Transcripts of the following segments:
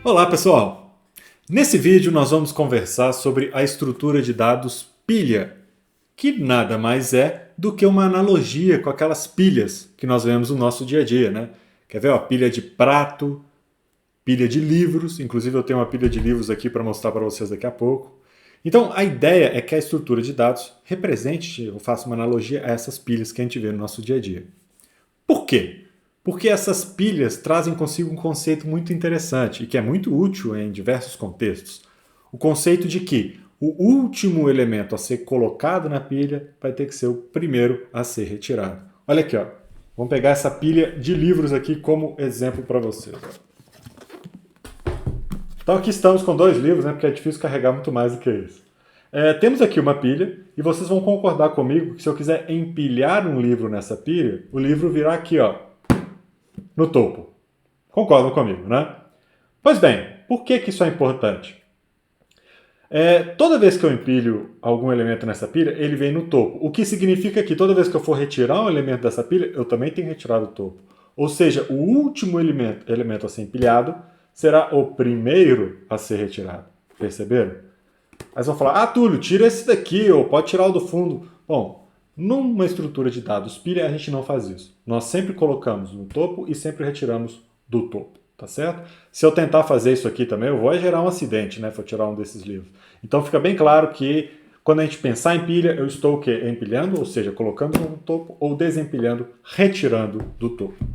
Olá pessoal! Nesse vídeo nós vamos conversar sobre a estrutura de dados pilha, que nada mais é do que uma analogia com aquelas pilhas que nós vemos no nosso dia a dia, né? Quer ver? Ó, pilha de prato, pilha de livros, inclusive eu tenho uma pilha de livros aqui para mostrar para vocês daqui a pouco. Então a ideia é que a estrutura de dados represente, eu faço uma analogia a essas pilhas que a gente vê no nosso dia a dia. Por quê? Porque essas pilhas trazem consigo um conceito muito interessante e que é muito útil em diversos contextos. O conceito de que o último elemento a ser colocado na pilha vai ter que ser o primeiro a ser retirado. Olha aqui, ó. Vamos pegar essa pilha de livros aqui como exemplo para vocês. Então aqui estamos com dois livros, né, porque é difícil carregar muito mais do que isso. Temos aqui uma pilha e vocês vão concordar comigo que se eu quiser empilhar um livro nessa pilha, o livro virá aqui, ó, no topo. Concordam comigo, né? Pois bem, por que isso é importante? Toda vez que eu empilho algum elemento nessa pilha, ele vem no topo. O que significa que toda vez que eu for retirar um elemento dessa pilha, eu também tenho que retirar do topo. Ou seja, o último elemento a ser empilhado será o primeiro a ser retirado. Perceberam? Aí vão falar, Túlio, tira esse daqui, ou pode tirar o do fundo. Bom, numa estrutura de dados pilha, a gente não faz isso. Nós sempre colocamos no topo e sempre retiramos do topo, tá certo? Se eu tentar fazer isso aqui também, eu vou gerar um acidente, né? Se eu tirar um desses livros. Então fica bem claro que quando a gente pensar em pilha, eu estou o quê? Empilhando, ou seja, colocando no topo, ou desempilhando, retirando do topo.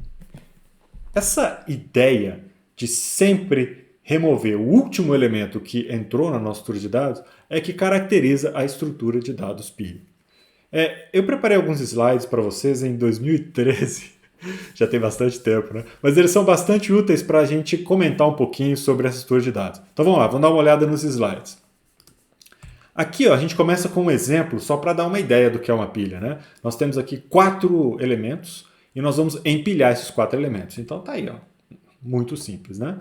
Essa ideia de sempre remover o último elemento que entrou na nossa estrutura de dados é que caracteriza a estrutura de dados pilha. Eu preparei alguns slides para vocês em 2013, já tem bastante tempo, né? Mas eles são bastante úteis para a gente comentar um pouquinho sobre essa estrutura de dados. Então vamos lá, vamos dar uma olhada nos slides. Aqui ó, a gente começa com um exemplo só para dar uma ideia do que é uma pilha, né? Nós temos aqui 4 elementos e nós vamos empilhar esses 4 elementos. Então tá aí, ó, muito simples, né?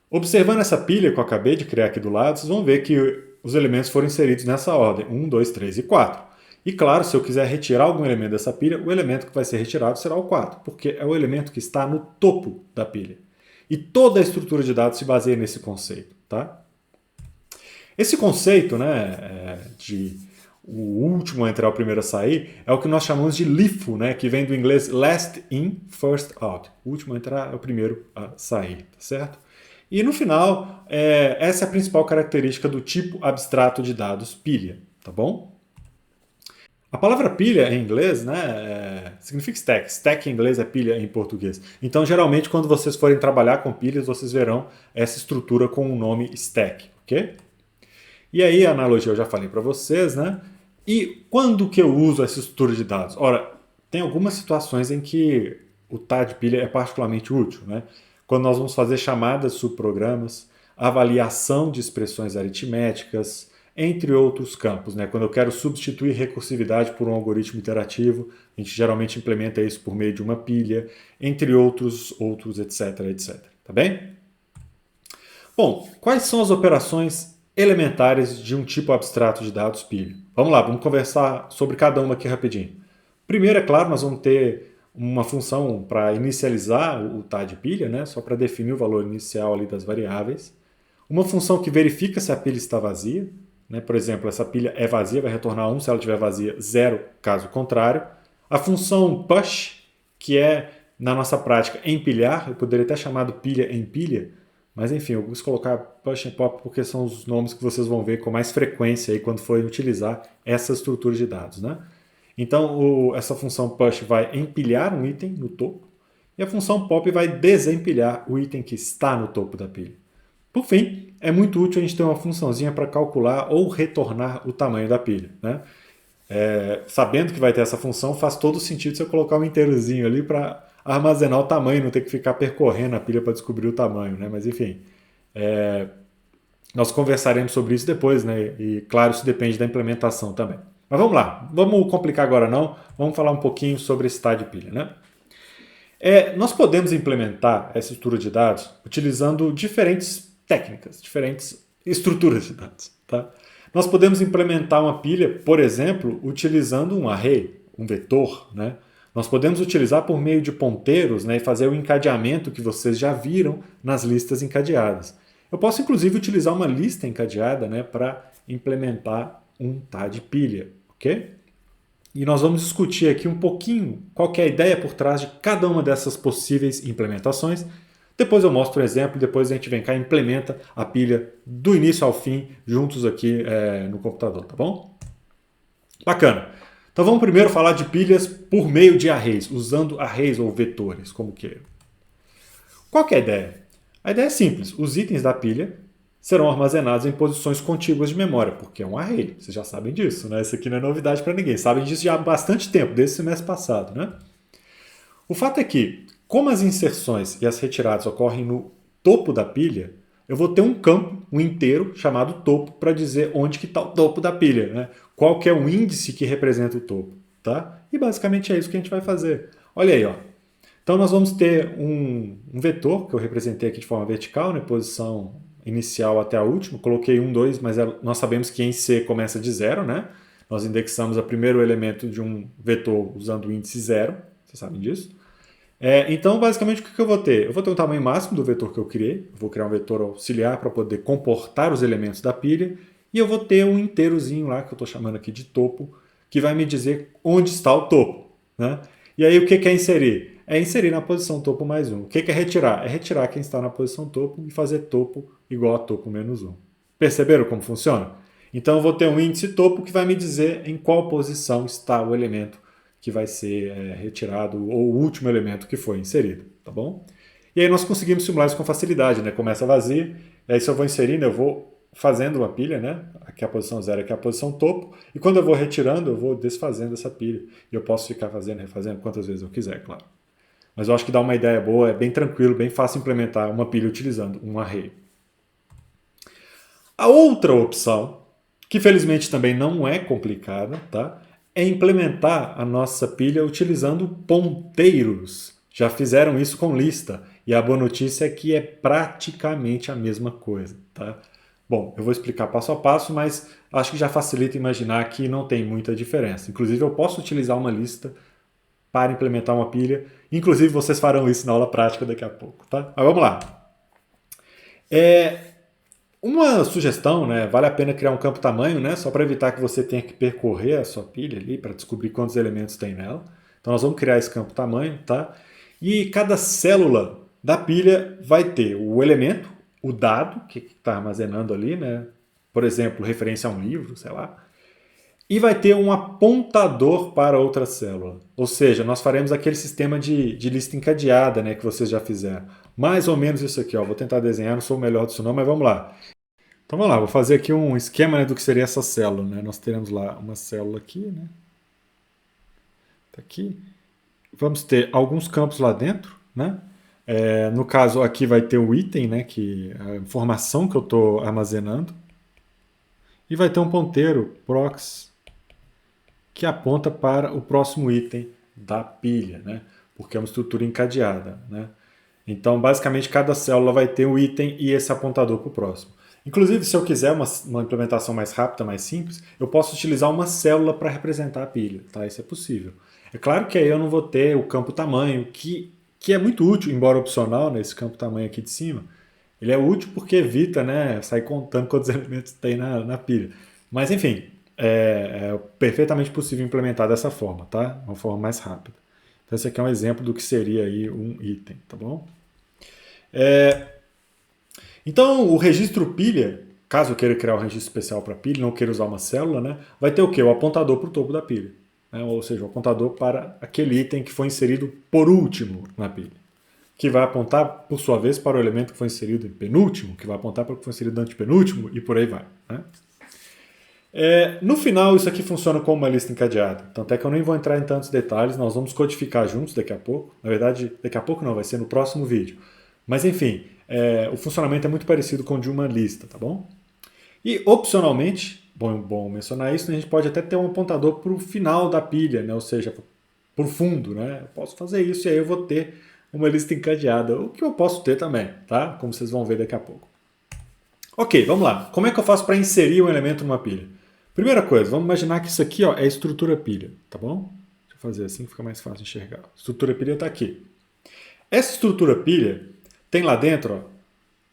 Observando essa pilha que eu acabei de criar aqui do lado, vocês vão ver que os elementos foram inseridos nessa ordem, 1, 2, 3 e 4. E claro, se eu quiser retirar algum elemento dessa pilha, o elemento que vai ser retirado será o 4, porque é o elemento que está no topo da pilha. E toda a estrutura de dados se baseia nesse conceito, tá? Esse conceito, né, de o último a entrar, o primeiro a sair, é o que nós chamamos de LIFO, né, que vem do inglês last in, first out. O último a entrar é o primeiro a sair, tá certo? E no final, essa é a principal característica do tipo abstrato de dados pilha, tá bom? A palavra pilha em inglês, né, significa stack. Stack em inglês é pilha em português. Então, geralmente, quando vocês forem trabalhar com pilhas, vocês verão essa estrutura com o nome stack, ok? E aí, a analogia eu já falei para vocês, né? E quando que eu uso essa estrutura de dados? Ora, tem algumas situações em que o TAD pilha é particularmente útil, né? Quando nós vamos fazer chamadas subprogramas, avaliação de expressões aritméticas, entre outros campos, né? Quando eu quero substituir recursividade por um algoritmo iterativo, a gente geralmente implementa isso por meio de uma pilha, entre outros, etc, etc. Tá bem? Bom, quais são as operações elementares de um tipo abstrato de dados pilha? Vamos lá, vamos conversar sobre cada uma aqui rapidinho. Primeiro, é claro, nós vamos ter uma função para inicializar o TAD pilha, né? Só para definir o valor inicial ali das variáveis. Uma função que verifica se a pilha está vazia. Por exemplo, essa pilha é vazia, vai retornar 1, se ela estiver vazia, 0, caso contrário. A função push, que é, na nossa prática, empilhar, eu poderia até chamar de pilha em pilha, mas enfim, eu vou colocar push e pop porque são os nomes que vocês vão ver com mais frequência aí quando forem utilizar essa estrutura de dados, né? Então, essa função push vai empilhar um item no topo e a função pop vai desempilhar o item que está no topo da pilha. Por fim, é muito útil a gente ter uma funçãozinha para calcular ou retornar o tamanho da pilha, né? Sabendo que vai ter essa função, faz todo sentido se eu colocar um inteirozinho ali para armazenar o tamanho, não ter que ficar percorrendo a pilha para descobrir o tamanho, né? Mas enfim, nós conversaremos sobre isso depois, né? E claro, isso depende da implementação também. Mas vamos lá, vamos complicar agora não, vamos falar um pouquinho sobre esse TAD pilha, né? Nós podemos implementar essa estrutura de dados utilizando diferentes técnicas, diferentes estruturas de dados. Tá? Nós podemos implementar uma pilha, por exemplo, utilizando um array, um vetor. Né? Nós podemos utilizar por meio de ponteiros, né, e fazer o encadeamento que vocês já viram nas listas encadeadas. Eu posso, inclusive, utilizar uma lista encadeada, né, para implementar um tá de pilha, ok? E nós vamos discutir aqui um pouquinho qual que é a ideia por trás de cada uma dessas possíveis implementações. Depois eu mostro um exemplo, depois a gente vem cá e implementa a pilha do início ao fim, juntos aqui no computador, tá bom? Bacana. Então vamos primeiro falar de pilhas por meio de arrays, usando arrays ou vetores, como queiram. Qual que é a ideia? A ideia é simples. Os itens da pilha serão armazenados em posições contíguas de memória, porque é um array. Vocês já sabem disso, né? Isso aqui não é novidade para ninguém. Sabem disso já há bastante tempo, desde o semestre passado, né? O fato é que, como as inserções e as retiradas ocorrem no topo da pilha, eu vou ter um campo, um inteiro, chamado topo, para dizer onde que está o topo da pilha, né? Qual que é o índice que representa o topo, tá? E basicamente é isso que a gente vai fazer. Olha aí, ó. Então nós vamos ter um vetor, que eu representei aqui de forma vertical, né? Posição inicial até a última. Coloquei 1, 2, mas nós sabemos que em C começa de 0, né? Nós indexamos o primeiro elemento de um vetor usando o índice 0. Vocês sabem disso? Então, basicamente, o que eu vou ter? Eu vou ter o tamanho máximo do vetor que eu criei. Eu vou criar um vetor auxiliar para poder comportar os elementos da pilha. E eu vou ter um inteirozinho lá, que eu estou chamando aqui de topo, que vai me dizer onde está o topo, né? E aí, o que é inserir? É inserir na posição topo mais 1. O que é retirar? É retirar quem está na posição topo e fazer topo igual a topo menos 1. Perceberam como funciona? Então, eu vou ter um índice topo que vai me dizer em qual posição está o elemento que vai ser retirado, ou o último elemento que foi inserido, tá bom? E aí nós conseguimos simular isso com facilidade, né? Começa vazia, aí se eu vou inserindo, eu vou fazendo uma pilha, né? Aqui é a posição 0, aqui é a posição topo, e quando eu vou retirando, eu vou desfazendo essa pilha. E eu posso ficar fazendo, refazendo quantas vezes eu quiser, claro. Mas eu acho que dá uma ideia boa, é bem tranquilo, bem fácil implementar uma pilha utilizando um array. A outra opção, que felizmente também não é complicada, tá? É implementar a nossa pilha utilizando ponteiros. Já fizeram isso com lista. E a boa notícia é que é praticamente a mesma coisa, tá? Bom, eu vou explicar passo a passo, mas acho que já facilita imaginar que não tem muita diferença. Inclusive, eu posso utilizar uma lista para implementar uma pilha. Inclusive, vocês farão isso na aula prática daqui a pouco, tá? Mas vamos lá. Uma sugestão, né? Vale a pena criar um campo tamanho, né? Só para evitar que você tenha que percorrer a sua pilha ali para descobrir quantos elementos tem nela. Então nós vamos criar esse campo tamanho, tá? E cada célula da pilha vai ter o elemento, o dado que está armazenando ali, né? Por exemplo, referência a um livro, sei lá. E vai ter um apontador para outra célula. Ou seja, nós faremos aquele sistema de lista encadeada, né, que vocês já fizeram. Mais ou menos isso aqui, ó. Vou tentar desenhar, não sou o melhor disso não, mas vamos lá. Então vamos lá, vou fazer aqui um esquema, né, do que seria essa célula, né? Nós teremos lá uma célula aqui, né? Tá aqui. Vamos ter alguns campos lá dentro, né? No caso aqui vai ter o item, né, que a informação que eu estou armazenando. E vai ter um ponteiro prox que aponta para o próximo item da pilha, né? Porque é uma estrutura encadeada, né? Então, basicamente, cada célula vai ter um item e esse apontador para o próximo. Inclusive, se eu quiser uma implementação mais rápida, mais simples, eu posso utilizar uma célula para representar a pilha, tá? Isso é possível. É claro que aí eu não vou ter o campo tamanho, que é muito útil, embora opcional, né, esse campo tamanho aqui de cima. Ele é útil porque evita, né, sair contando quantos elementos tem na pilha. Mas, enfim, é perfeitamente possível implementar dessa forma, tá? Uma forma mais rápida. Então, esse aqui é um exemplo do que seria aí um item, tá bom? Então, o registro pilha, caso eu queira criar um registro especial para pilha, não queira usar uma célula, né, vai ter o quê? O apontador para o topo da pilha. Né? Ou seja, o apontador para aquele item que foi inserido por último na pilha. Que vai apontar, por sua vez, para o elemento que foi inserido em penúltimo, que vai apontar para o que foi inserido antepenúltimo, e por aí vai. Né? No final, isso aqui funciona como uma lista encadeada. Tanto é que eu nem vou entrar em tantos detalhes, nós vamos codificar juntos daqui a pouco. Na verdade, daqui a pouco não, vai ser no próximo vídeo. Mas enfim, o funcionamento é muito parecido com o de uma lista, tá bom? E opcionalmente, bom mencionar isso, a gente pode até ter um apontador para o final da pilha, né? Ou seja, para o fundo. Né? Eu posso fazer isso e aí eu vou ter uma lista encadeada, o que eu posso ter também, tá? Como vocês vão ver daqui a pouco. Ok, vamos lá. Como é que eu faço para inserir um elemento numa pilha? Primeira coisa, vamos imaginar que isso aqui, ó, é a estrutura pilha, tá bom? Deixa eu fazer assim que fica mais fácil de enxergar. A estrutura pilha está aqui. Essa estrutura pilha tem lá dentro, ó,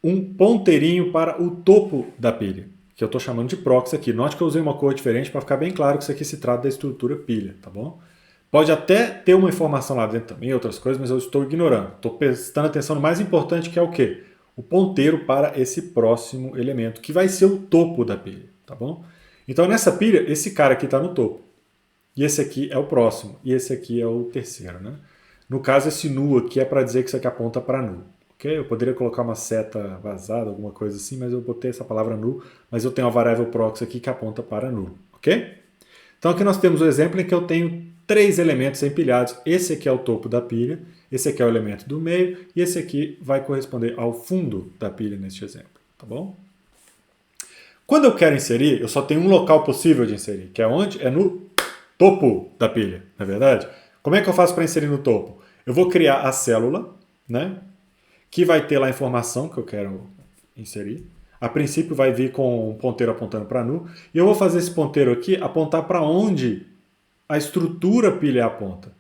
um ponteirinho para o topo da pilha, que eu estou chamando de proxy aqui. Note que eu usei uma cor diferente para ficar bem claro que isso aqui se trata da estrutura pilha, tá bom? Pode até ter uma informação lá dentro também, outras coisas, mas eu estou ignorando. Estou prestando atenção no mais importante, que é o quê? O ponteiro para esse próximo elemento, que vai ser o topo da pilha, tá bom? Então nessa pilha, esse cara aqui está no topo. E esse aqui é o próximo. E esse aqui é o terceiro, né? No caso, esse nu aqui é para dizer que isso aqui aponta para nu. Okay? Eu poderia colocar uma seta vazada, alguma coisa assim, mas eu botei essa palavra nu, mas eu tenho uma variável proxy aqui que aponta para nu. Ok? Então aqui nós temos o exemplo em que eu tenho 3 elementos empilhados. Esse aqui é o topo da pilha, esse aqui é o elemento do meio, e esse aqui vai corresponder ao fundo da pilha neste exemplo. Tá bom? Quando eu quero inserir, eu só tenho um local possível de inserir, que é onde? É no topo da pilha, não é verdade? Como é que eu faço para inserir no topo? Eu vou criar a célula, né, que vai ter lá a informação que eu quero inserir. A princípio vai vir com um ponteiro apontando para nu. E eu vou fazer esse ponteiro aqui apontar para onde a estrutura pilha aponta.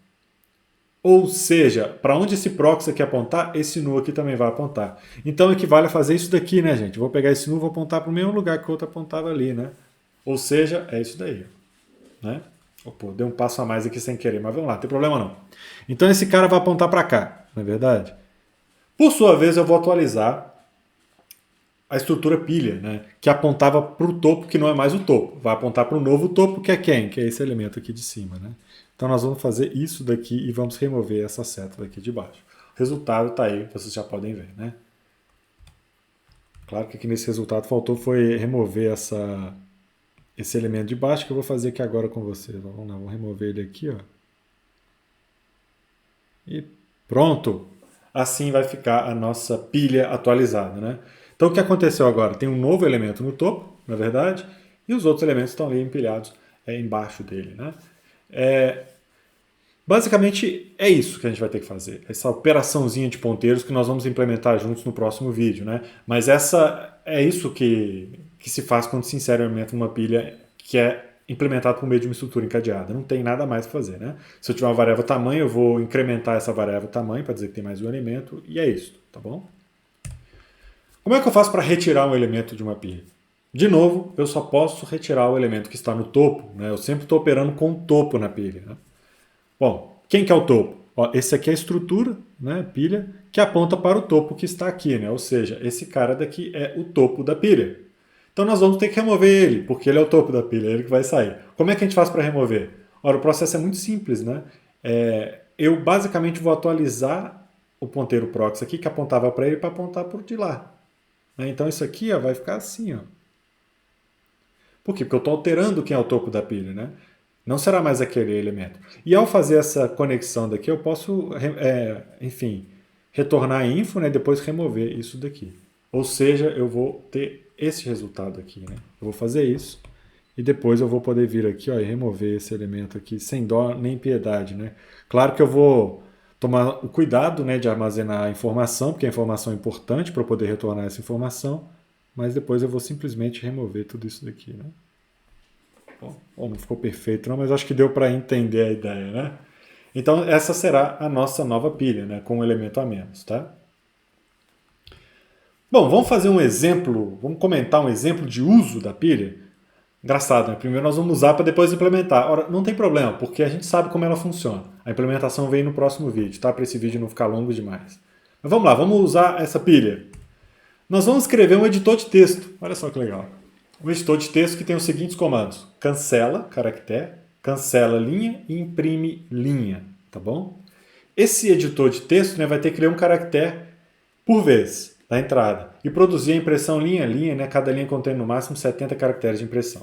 Ou seja, para onde esse proxy aqui apontar, esse nu aqui também vai apontar. Então equivale a fazer isso daqui, né, gente? Eu vou pegar esse nu e vou apontar para o mesmo lugar que o outro apontava ali, né? Ou seja, é isso daí, né? Opa, dei um passo a mais aqui sem querer, mas vamos lá, não tem problema não. Então esse cara vai apontar para cá, não é verdade? Por sua vez, eu vou atualizar a estrutura pilha, né, que apontava para o topo, que não é mais o topo. Vai apontar para o novo topo, que é quem? Que é esse elemento aqui de cima. Né? Então nós vamos fazer isso daqui e vamos remover essa seta daqui de baixo. O resultado está aí, vocês já podem ver. Né? Claro que aqui nesse resultado faltou foi remover esse elemento de baixo, que eu vou fazer aqui agora com vocês. Vamos lá, vamos remover ele aqui. Ó. E pronto! Assim vai ficar a nossa pilha atualizada. Né? Então o que aconteceu agora? Tem um novo elemento no topo, na verdade, e os outros elementos estão ali empilhados embaixo dele. Né? Basicamente é isso que a gente vai ter que fazer. Essa operaçãozinha de ponteiros que nós vamos implementar juntos no próximo vídeo. Né? Mas é isso que se faz quando se insere um elemento numa pilha que é implementado por meio de uma estrutura encadeada. Não tem nada mais para fazer. Né? Se eu tiver uma variável tamanho, eu vou incrementar essa variável tamanho para dizer que tem mais um elemento, e é isso. Tá bom? Como é que eu faço para retirar um elemento de uma pilha? De novo, eu só posso retirar o elemento que está no topo. Né? Eu sempre estou operando com o topo na pilha. Né? Bom, quem que é o topo? Ó, esse aqui é a estrutura, né, pilha, que aponta para o topo que está aqui. Né? Ou seja, esse cara daqui é o topo da pilha. Então nós vamos ter que remover ele, porque ele é o topo da pilha, é ele que vai sair. Como é que a gente faz para remover? Ora, o processo é muito simples. Né? Eu basicamente vou atualizar o ponteiro proxy aqui, que apontava para ele, para apontar para o de lá. Então isso aqui vai ficar assim. Ó. Por quê? Porque eu estou alterando quem é o topo da pilha. Né? Não será mais aquele elemento. E ao fazer essa conexão daqui, eu posso, enfim, retornar a info, né, e depois remover isso daqui. Ou seja, eu vou ter esse resultado aqui. Né? Eu vou fazer isso e depois eu vou poder vir aqui, ó, e remover esse elemento aqui sem dó nem piedade. Né? Claro que eu vou tomar o cuidado, né, de armazenar a informação, porque a informação é importante para eu poder retornar essa informação, mas depois eu vou simplesmente remover tudo isso daqui. Né? Bom, não ficou perfeito não, mas acho que deu para entender a ideia. Né? Então essa será a nossa nova pilha, né, com um elemento a menos. Tá? Bom, vamos fazer um exemplo, vamos comentar um exemplo de uso da pilha. Engraçado, né? Primeiro nós vamos usar para depois implementar. Ora, não tem problema, porque a gente sabe como ela funciona. A implementação vem no próximo vídeo, tá? Para esse vídeo não ficar longo demais. Mas vamos lá, vamos usar essa pilha. Nós vamos escrever um editor de texto. Olha só que legal. Um editor de texto que tem os seguintes comandos. Cancela caractere, cancela linha e imprime linha. Tá bom? Esse editor de texto, né, vai ter que ler um caractere por vez da entrada e produzir a impressão linha a linha, né? Cada linha contém no máximo 70 caracteres de impressão.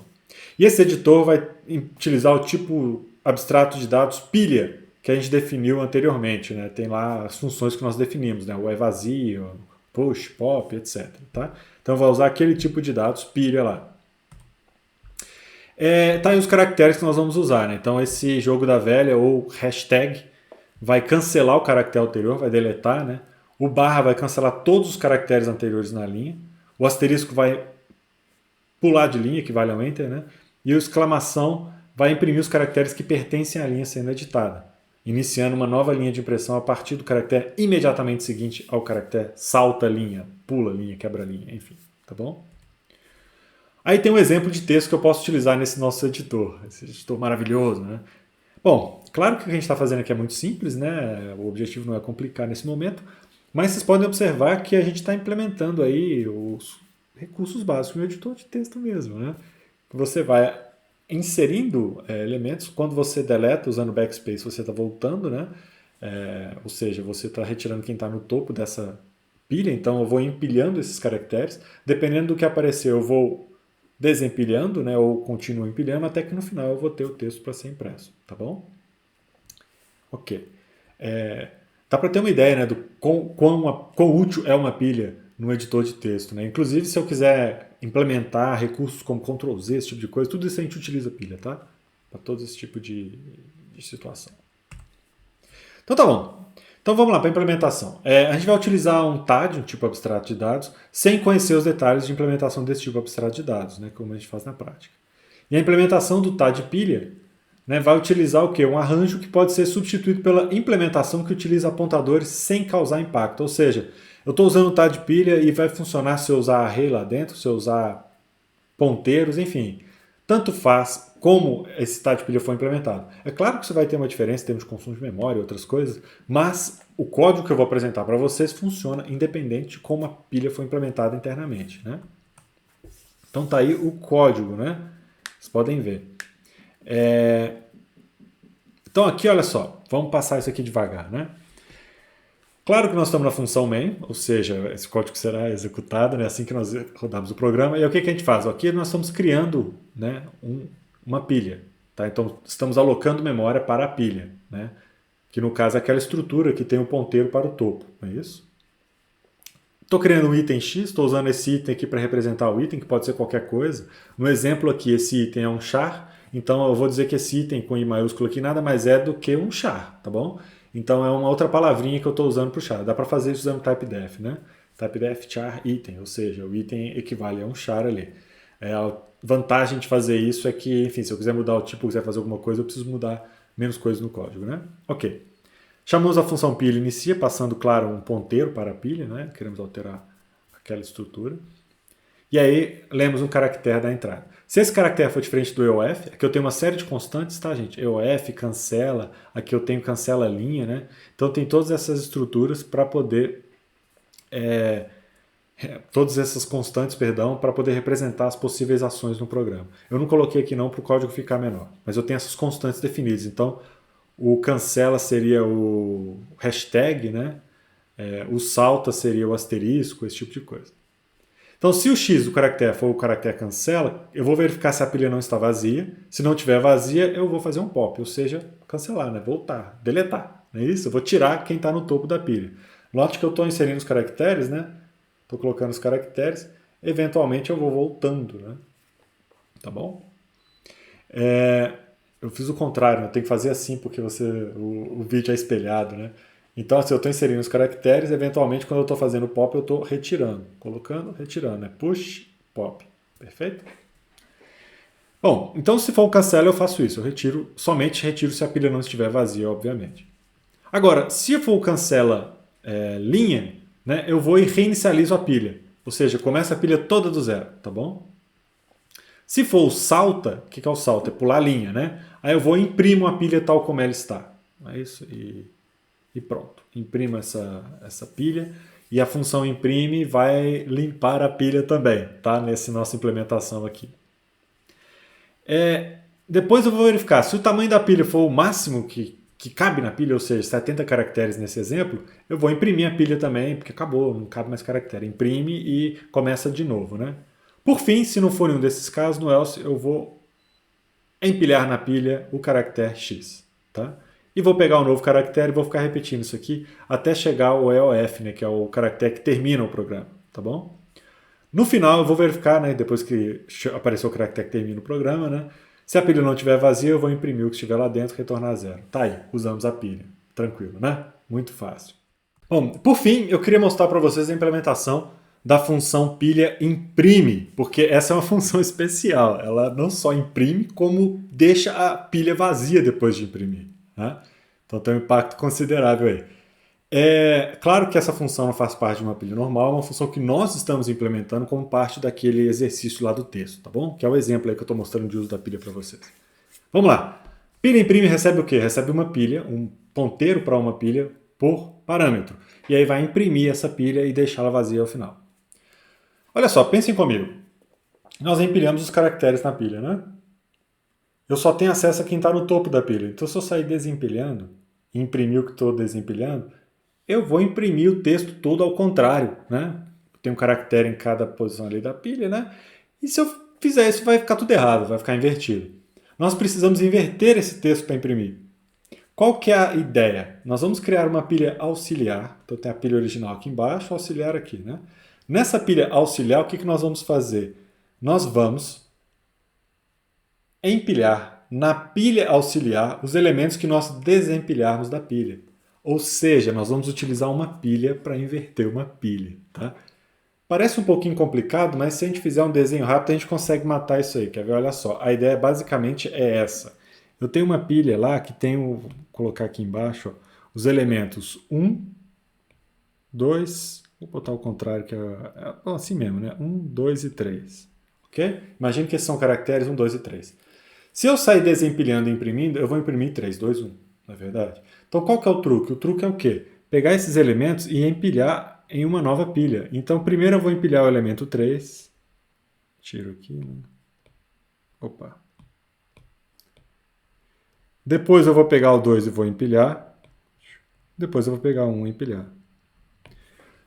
E esse editor vai utilizar o tipo abstrato de dados pilha, que a gente definiu anteriormente. Né? Tem lá as funções que nós definimos, né? O vazio, push, pop, etc. Tá? Então vai usar aquele tipo de dados pilha lá. Tá aí os caracteres que nós vamos usar. Né? Então esse jogo da velha ou hashtag vai cancelar o caractere anterior, vai deletar, né? O barra vai cancelar todos os caracteres anteriores na linha. O asterisco vai pular de linha, que vale ao enter, né? E o exclamação vai imprimir os caracteres que pertencem à linha sendo editada. iniciando uma nova linha de impressão a partir do caractere imediatamente seguinte ao caractere salta linha, pula linha, quebra linha, enfim, tá bom? Aí tem um exemplo de texto que eu posso utilizar nesse nosso editor, esse editor maravilhoso, né? Bom, claro que o que a gente está fazendo aqui é muito simples, né? O objetivo não é complicar nesse momento, mas vocês podem observar que a gente está implementando aí os recursos básicos no editor de texto mesmo, né? Você vai inserindo elementos, quando você deleta usando backspace, você está voltando, né? Ou seja, você está retirando quem está no topo dessa pilha, então eu vou empilhando esses caracteres, dependendo do que aparecer eu vou desempilhando, né, ou continuo empilhando, até que no final eu vou ter o texto para ser impresso, tá bom? Ok. Dá para ter uma ideia, né, do quão útil é uma pilha no editor de texto, né? Inclusive, se eu quiser implementar recursos como Ctrl+Z, esse tipo de coisa, tudo isso a gente utiliza pilha, tá? Para todo esse tipo de situação. Então tá bom. Então vamos lá para a implementação. A gente vai utilizar um TAD, um tipo abstrato de dados, sem conhecer os detalhes de implementação desse tipo abstrato de dados, né, como a gente faz na prática. E a implementação do TAD pilha, né, vai utilizar o quê? Um arranjo que pode ser substituído pela implementação que utiliza apontadores sem causar impacto. Ou seja, eu estou usando o TAD pilha e vai funcionar se eu usar array lá dentro, se eu usar ponteiros, enfim. Tanto faz como esse TAD pilha foi implementado. É claro que você vai ter uma diferença em termos de consumo de memória e outras coisas, mas o código que eu vou apresentar para vocês funciona independente de como a pilha foi implementada internamente, né? Então tá aí o código, né? Vocês podem ver. Então aqui, olha só, vamos passar isso aqui devagar, né? Claro que nós estamos na função main, ou seja, esse código será executado, né, assim que nós rodarmos o programa. E o que a gente faz? Aqui nós estamos criando, né, uma pilha. Tá? Então estamos alocando memória para a pilha, né, que no caso é aquela estrutura que tem um ponteiro para o topo. Não é isso? Estou criando um item X, estou usando esse item aqui para representar o item, que pode ser qualquer coisa. No exemplo aqui, esse item é um char, então eu vou dizer que esse item com I maiúsculo aqui nada mais é do que um char, tá bom? Então é uma outra palavrinha que eu estou usando para o char. Dá para fazer isso usando typedef, né? Typedef char item, ou seja, o item equivale a um char ali. A vantagem de fazer isso é que, enfim, se eu quiser mudar o tipo, quiser fazer alguma coisa, eu preciso mudar menos coisas no código, né? Ok. Chamamos a função pilha inicia, passando, claro, um ponteiro para a pilha, né? Queremos alterar aquela estrutura. E aí, lemos um caractere da entrada. Se esse caractere for diferente do EOF, aqui eu tenho uma série de constantes, tá, gente? EOF, cancela, aqui eu tenho cancela linha, né? Então tem todas essas estruturas para poder... todas essas constantes, perdão, para poder representar as possíveis ações no programa. Eu não coloquei aqui não para o código ficar menor, mas eu tenho essas constantes definidas. Então, o cancela seria o hashtag, né? O salta seria o asterisco, esse tipo de coisa. Então, se o X do caractere for o caractere cancela, eu vou verificar se a pilha não está vazia. Se não estiver vazia, eu vou fazer um pop, ou seja, cancelar, né? Voltar, deletar. Não é isso? Eu vou tirar quem está no topo da pilha. Note que eu estou inserindo os caracteres, né? Estou colocando os caracteres. Eventualmente eu vou voltando, né? Tá bom? Eu fiz o contrário, né? Eu tenho que fazer assim porque o vídeo é espelhado, né? Então, se eu estou inserindo os caracteres, eventualmente, quando eu estou fazendo pop, eu estou retirando. Colocando, retirando. É push, pop. Perfeito? Bom, então se for o cancela, eu faço isso. Eu somente retiro se a pilha não estiver vazia, obviamente. Agora, se for o cancela linha, né, eu vou e reinicializo a pilha. Ou seja, começa a pilha toda do zero, tá bom? Se for o salta, o que é o salta? É pular a linha, né? Aí eu vou e imprimo a pilha tal como ela está. É isso? E pronto. Imprimo essa pilha e a função imprime vai limpar a pilha também, tá? Nessa nossa implementação aqui. Depois eu vou verificar. Se o tamanho da pilha for o máximo que cabe na pilha, ou seja, 70 caracteres nesse exemplo, eu vou imprimir a pilha também, porque acabou, não cabe mais caractere. Imprime e começa de novo, né? Por fim, se não for nenhum desses casos, no else eu vou empilhar na pilha o caractere X, tá? E vou pegar um novo caractere e vou ficar repetindo isso aqui até chegar ao EOF, né, que é o caractere que termina o programa, tá bom? No final eu vou verificar, né, depois que apareceu o caractere que termina o programa, né, se a pilha não estiver vazia, eu vou imprimir o que estiver lá dentro e retornar zero. Tá aí, usamos a pilha. Tranquilo, né? Muito fácil. Bom, por fim, eu queria mostrar para vocês a implementação da função pilha imprime, porque essa é uma função especial. Ela não só imprime, como deixa a pilha vazia depois de imprimir. Né? Então tem um impacto considerável aí. É claro que essa função não faz parte de uma pilha normal, é uma função que nós estamos implementando como parte daquele exercício lá do texto, tá bom? Que é o exemplo aí que eu estou mostrando de uso da pilha para vocês. Vamos lá. Pilha imprime recebe o quê? Recebe uma pilha, um ponteiro para uma pilha por parâmetro. E aí vai imprimir essa pilha e deixá-la vazia ao final. Olha só, pensem comigo. Nós empilhamos os caracteres na pilha, né? Eu só tenho acesso a quem está no topo da pilha. Então, se eu sair desempilhando e imprimir o que estou desempilhando, eu vou imprimir o texto todo ao contrário, né? Tem um caractere em cada posição ali da pilha, né? E se eu fizer isso, vai ficar tudo errado, vai ficar invertido. Nós precisamos inverter esse texto para imprimir. Qual que é a ideia? Nós vamos criar uma pilha auxiliar. Então tem a pilha original aqui embaixo, auxiliar aqui, né? Nessa pilha auxiliar, o que nós vamos fazer? Nós vamos empilhar na pilha auxiliar os elementos que nós desempilharmos da pilha. Ou seja, nós vamos utilizar uma pilha para inverter uma pilha. Tá? Parece um pouquinho complicado, mas se a gente fizer um desenho rápido, a gente consegue matar isso aí. Quer ver? Olha só, a ideia basicamente é essa. Eu tenho uma pilha lá que tem, vou colocar aqui embaixo, ó, os elementos 1, 2, vou botar o contrário, que é assim mesmo, né? 1, 2 e 3. Ok? Imagine que esses são caracteres 1, 2 e 3. Se eu sair desempilhando e imprimindo, eu vou imprimir 3, 2, 1, na verdade. Então qual que é o truque? O truque é o quê? Pegar esses elementos e empilhar em uma nova pilha. Então primeiro eu vou empilhar o elemento 3. Tiro aqui, né? Opa. Depois eu vou pegar o 2 e vou empilhar. Depois eu vou pegar o 1 e empilhar.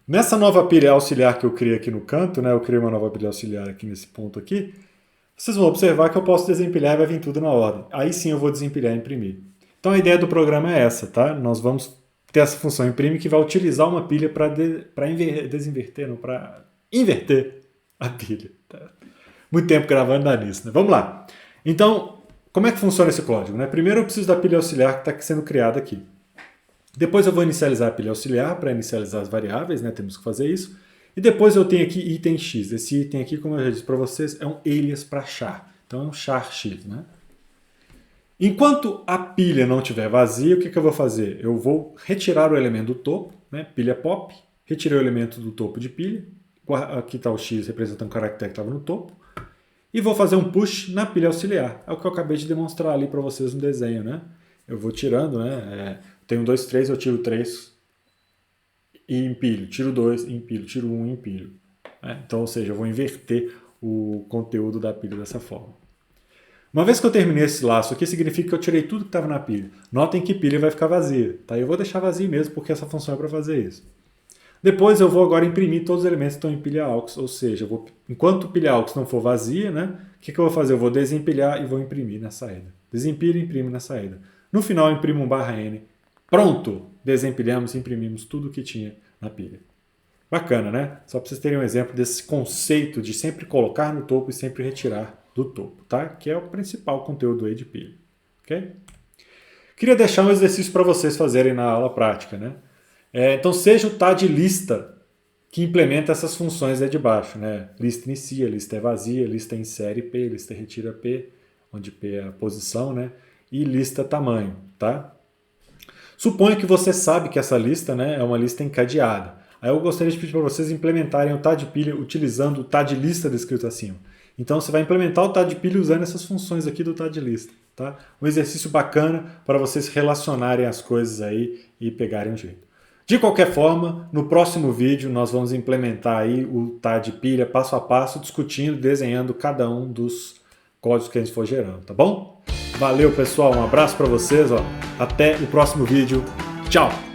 Nessa nova pilha auxiliar que eu criei aqui no canto, né? Eu criei uma nova pilha auxiliar aqui nesse ponto aqui. Vocês vão observar que eu posso desempilhar e vai vir tudo na ordem. Aí sim eu vou desempilhar e imprimir. Então a ideia do programa é essa, tá? Nós vamos ter essa função imprime que vai utilizar uma pilha para inverter a pilha. Tá? Muito tempo gravando dá nisso, né? Vamos lá. Então, como é que funciona esse código? Né? Primeiro eu preciso da pilha auxiliar que está sendo criada aqui. Depois eu vou inicializar a pilha auxiliar para inicializar as variáveis, né? Temos que fazer isso. E depois eu tenho aqui item x. Esse item aqui, como eu já disse para vocês, é um alias para char. Então é um char x, né? Enquanto a pilha não estiver vazia, o que eu vou fazer? Eu vou retirar o elemento do topo, né? Pilha pop, retirei o elemento do topo de pilha. Aqui está o x representando o caractere que estava no topo. E vou fazer um push na pilha auxiliar. É o que eu acabei de demonstrar ali para vocês no desenho, né? Eu vou tirando, né? Tenho 2, 3, eu tiro 3 e empilho. Tiro 2 e empilho. Tiro 1 e empilho. Então, ou seja, eu vou inverter o conteúdo da pilha dessa forma. Uma vez que eu terminei esse laço aqui, significa que eu tirei tudo que estava na pilha. Notem que pilha vai ficar vazia. Tá? Eu vou deixar vazio mesmo, porque essa função é para fazer isso. Depois eu vou agora imprimir todos os elementos que estão em pilha aux, ou seja, enquanto pilha aux não for vazia, né, o que eu vou fazer? Eu vou desempilhar e vou imprimir na saída. Desempilho e imprimo na saída. No final eu imprimo um /n. Pronto! Desempilhamos e imprimimos tudo o que tinha na pilha. Bacana, né? Só para vocês terem um exemplo desse conceito de sempre colocar no topo e sempre retirar do topo, tá? Que é o principal conteúdo aí de pilha. Ok? Queria deixar um exercício para vocês fazerem na aula prática, né? Então seja o tá de lista que implementa essas funções aí de baixo, né? Lista inicia, lista é vazia, lista insere P, lista retira P, onde P é a posição, né? E lista tamanho, tá? Suponho que você sabe que essa lista, né, é uma lista encadeada. Aí eu gostaria de pedir para vocês implementarem o tá de pilha utilizando o tá de lista descrito acima. Então você vai implementar o tá de pilha usando essas funções aqui do tá de lista. Tá? Um exercício bacana para vocês relacionarem as coisas aí e pegarem um jeito. De qualquer forma, no próximo vídeo nós vamos implementar aí o tá de pilha passo a passo, discutindo, desenhando cada um dos códigos que a gente for gerando, tá bom? Valeu, pessoal, um abraço para vocês, ó. Até o próximo vídeo. Tchau!